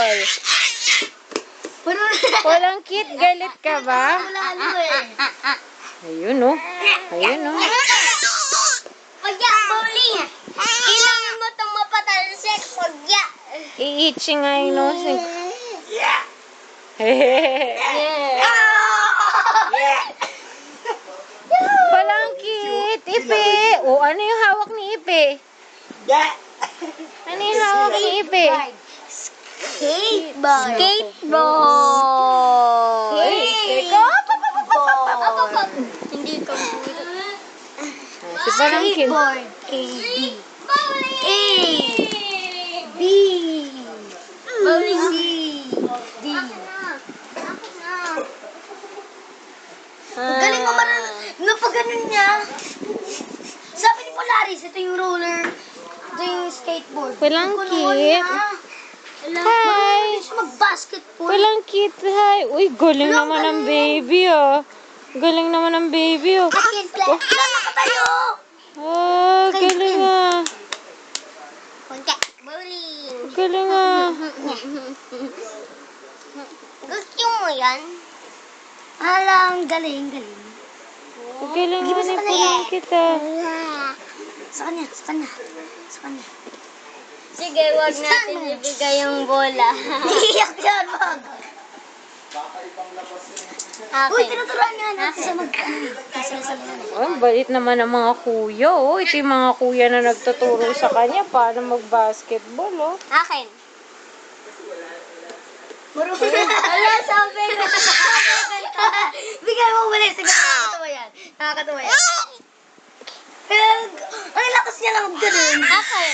basketball. Walang kit, galit ka ba? Ayun oh. Ayun oh. Pagya, bowling. Kailangan mo itong mapatalsik. Pagya. Iitsi nga yung nose. Walang kit, Ipe. O, ano yung hawak ni Ipe? Ano yung hawak ni Ipe? Skateboard. Skateboard. Hindi ko Si Palangkin. Skateboard. KB. A. B. Bowling C. D. Galing mo marunong. No, pag ganun niya. Sabi ni Polaris, ito yung roller. Ito yung skateboard. Walang Kunuhon kit. niya. Hi. Siya mag-basketball. Walang kit, hi. Uy, galing naman ng baby, oh. Galing naman ng baby, oh. Akin, Wala nakatayo. Ah, galing ah. Punta. Bowling. Galing ah. Gusto mo yan? Alang, galing. Galing nga ni Palangkit, ah. Sa kanya. Sige, wag natin ibigay yung bola. Iiyak yan, wag. Uy, tinuturuan nga natin sa Oh, ang balit naman ng mga kuya, oh. Ito yung mga kuya na nagtuturo sa kanya paano mag-basketball, oh. Akin. Wala, sabi ko. Bigay mo muli. Sige, nakakatawa yan. Ang lakas niya lang ganun. Akin.